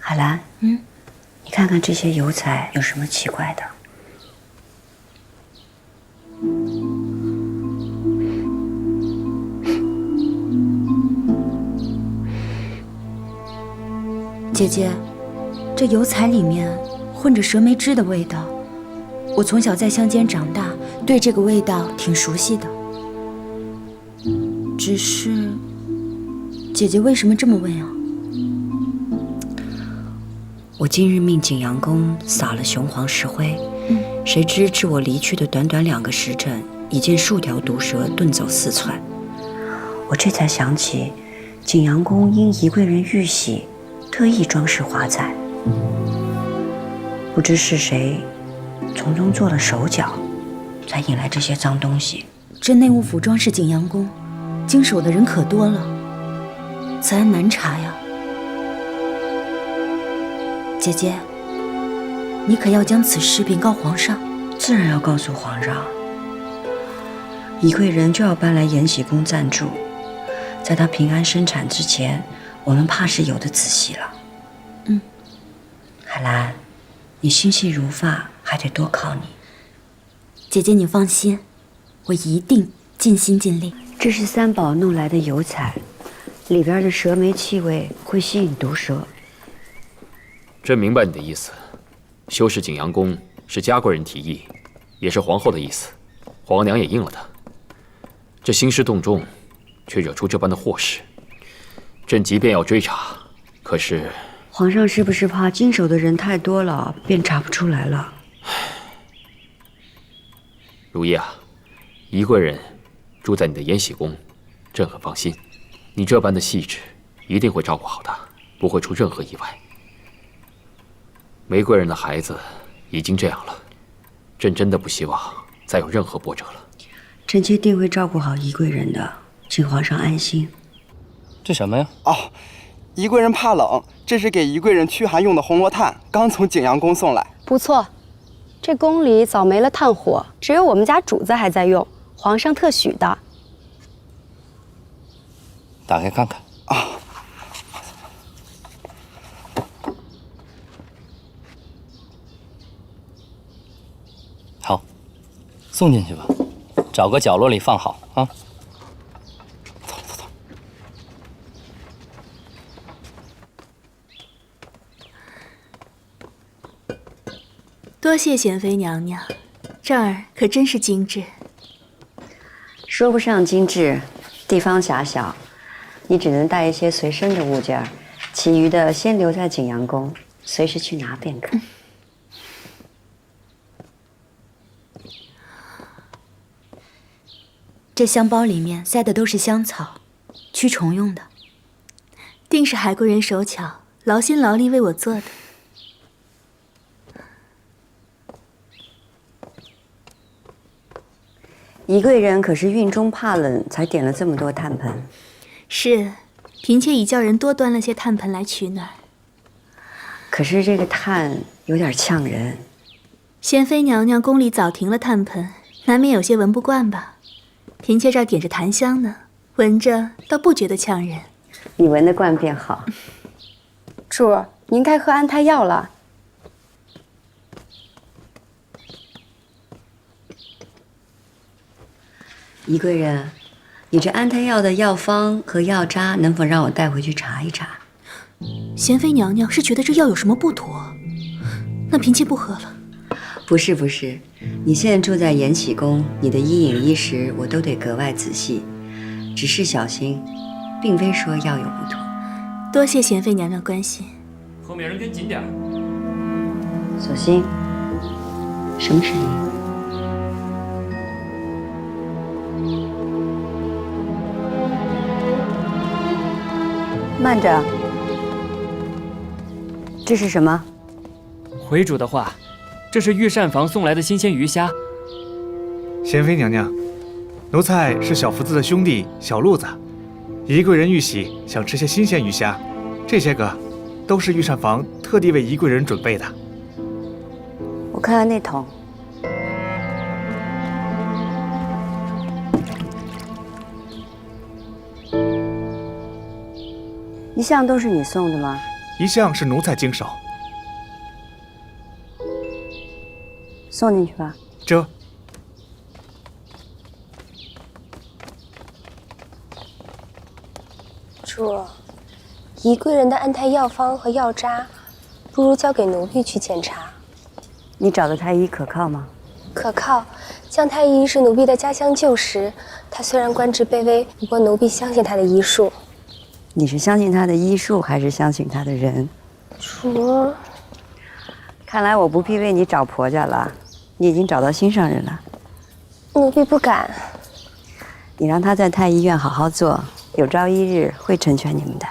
海兰，你看看这些油彩有什么奇怪的？姐姐，这油彩里面混着蛇莓汁的味道。我从小在乡间长大，对这个味道挺熟悉的。只是，姐姐为什么这么问啊？我今日命景阳宫撒了雄黄石灰，谁知至我离去的短短2个时辰，已见数条毒蛇遁走4窜。我这才想起，景阳宫因宜贵人玉玺，特意装饰华彩。不知是谁从中做了手脚，才引来这些脏东西。这内务府装饰景阳宫，经手的人可多了，此案难查呀。姐姐，你可要将此事禀告皇上？自然要告诉皇上。宜贵人就要搬来延禧宫暂住，在她平安生产之前，我们怕是有的仔细了。海兰，你心细如发，还得多靠你。姐姐你放心，我一定尽心尽力。这是三宝弄来的油彩，里边的蛇莓气味会吸引毒蛇。朕明白你的意思，修饰景阳宫是嘉贵人提议，也是皇后的意思，皇娘也应了她。这兴师动众，却惹出这般的祸事，朕即便要追查，可是皇上是不是怕经手的人太多了，便查不出来了？如意啊，宜贵人住在你的延禧宫，朕很放心。你这般的细致，一定会照顾好她，不会出任何意外。玫瑰人的孩子已经这样了，朕真的不希望再有任何波折了。臣妾定会照顾好宜贵人的，请皇上安心。这什么呀？哦，宜贵人怕冷，这是给宜贵人驱寒用的红罗炭，刚从景阳宫送来。不错，这宫里早没了炭火，只有我们家主子还在用，皇上特许的。打开看看。啊。好，送进去吧，找个角落里放好啊。多谢贤妃娘娘，这儿可真是精致。说不上精致，地方狭小，你只能带一些随身的物件，其余的先留在景阳宫，随时去拿便可。这香包里面塞的都是香草，驱虫用的，定是海贵人手巧，劳心劳力为我做的。宜贵人可是孕中怕冷，才点了这么多炭盆。是，嫔妾已叫人多端了些炭盆来取暖。可是这个炭有点呛人。贤妃娘娘宫里早停了炭盆，难免有些闻不惯吧？嫔妾这儿点着檀香呢，闻着倒不觉得呛人。你闻得惯便好。主儿，您该喝安胎药了。宜贵人，你这安胎药的药方和药渣能否让我带回去查一查？贤妃娘娘是觉得这药有什么不妥？那嫔妾不喝了。不是不是，你现在住在延禧宫，你的衣饮衣食我都得格外仔细，只是小心，并非说药有不妥。多谢贤妃娘娘关心。后面人跟紧点。索性，什么声音？慢着，这是什么？回主的话，这是御膳房送来的新鲜鱼虾。贤妃娘娘，奴才是小福子的兄弟小路子，宜贵人玉玺想吃些新鲜鱼虾，这些个都是御膳房特地为宜贵人准备的。我看看那桶。一向都是你送的吗？一向是奴才经手。送进去吧。这主，宜贵人的安胎药方和药渣，不如交给奴婢去检查。你找的太医可靠吗？可靠。姜太医是奴婢的家乡旧识，他虽然官职卑微，不过奴婢相信他的医术。你是相信他的医术，还是相信他的人？主，看来我不必为你找婆家了，你已经找到心上人了。奴婢不敢。你让他在太医院好好做，有朝一日会成全你们的。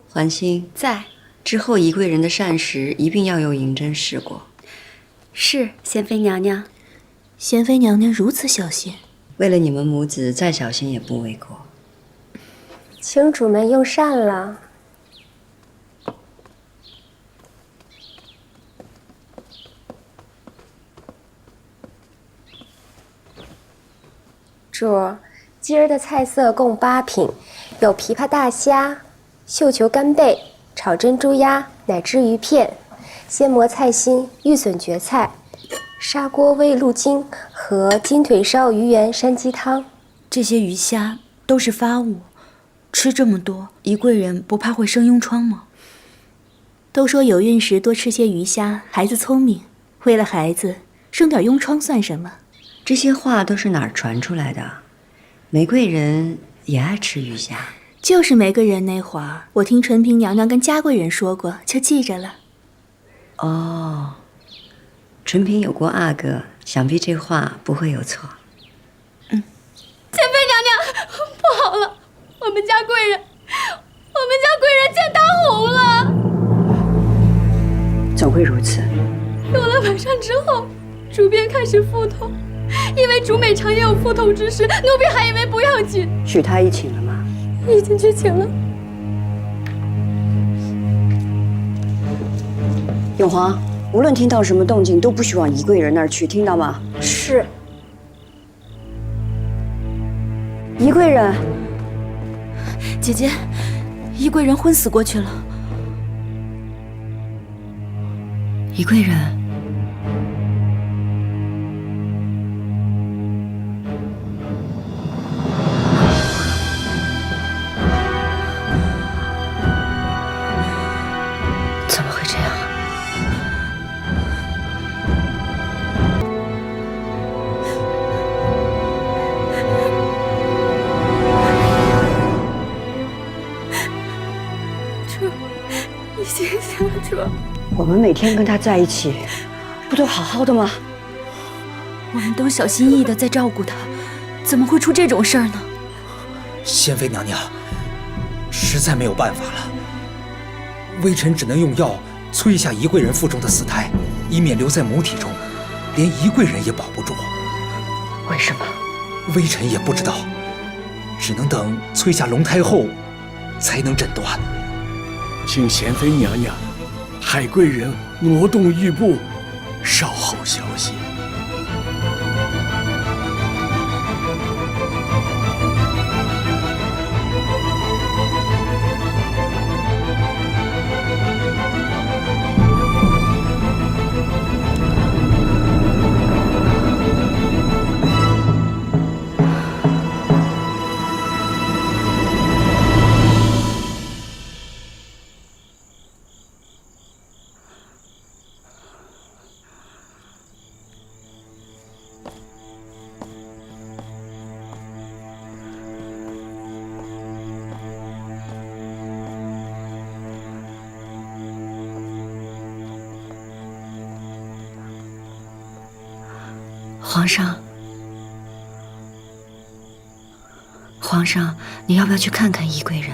环心在。之后，宜贵人的膳食一并要由银针试过。是，贤妃娘娘。贤妃娘娘如此小心，为了你们母子，再小心也不为过。请主们用膳了。主，今儿的菜色共8品，有琵琶大虾、绣球干贝、炒珍珠鸭、奶汁鱼片、鲜蘑菜心、玉笋蕨菜、砂锅煨鹿筋和金腿烧鱼圆山鸡汤。这些鱼虾都是发物，吃这么多，宜贵人不怕会生痈疮吗？都说有孕时多吃些鱼虾，孩子聪明。为了孩子，生点痈疮算什么？这些话都是哪儿传出来的？玫瑰人也爱吃鱼虾。就是玫瑰人那会儿，我听纯平娘娘跟嘉贵人说过，就记着了。哦，纯平有过阿哥，想必这话不会有错。前妃娘娘，不好了，我们家贵人见大红了。怎会如此？有了晚膳之后，主便开始腹痛，因为主每常也有腹痛之时，奴婢还以为不要紧。许太医请了吗？已经去请了。永华，无论听到什么动静，都不许往宜贵人那儿去，听到吗？是。宜贵人，姐姐，宜贵人昏死过去了。宜贵人。怎么会这样？主，你醒醒啊，主！我们每天跟他在一起，不都好好的吗？我们都小心翼翼地在照顾他，怎么会出这种事儿呢？仙妃娘娘，实在没有办法了，微臣只能用药催一下宜贵人腹中的死胎，以免留在母体中，连宜贵人也保不住。为什么？微臣也不知道，只能等催下龙胎后，才能诊断。请贤妃娘娘，海贵人挪动玉步，稍后消息。皇上，皇上，你要不要去看看宜贵人？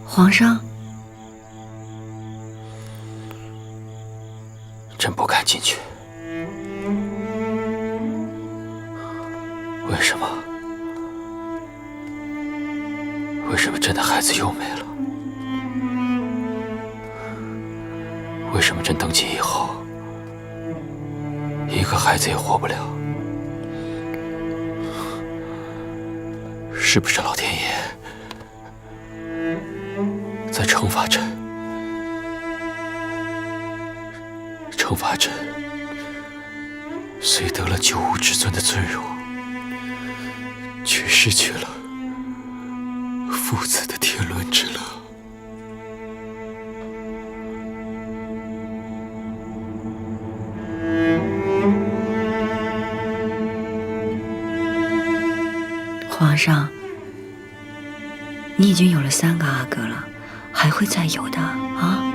皇上，朕不敢进去。为什么？为什么朕的孩子又没了？为什么朕登基以后，一个孩子也活不了？是不是老天爷在惩罚朕？惩罚朕虽得了九五之尊的尊荣，却失去了父子的天伦之乐。皇上，你已经有了3个阿哥了，还会再有的啊！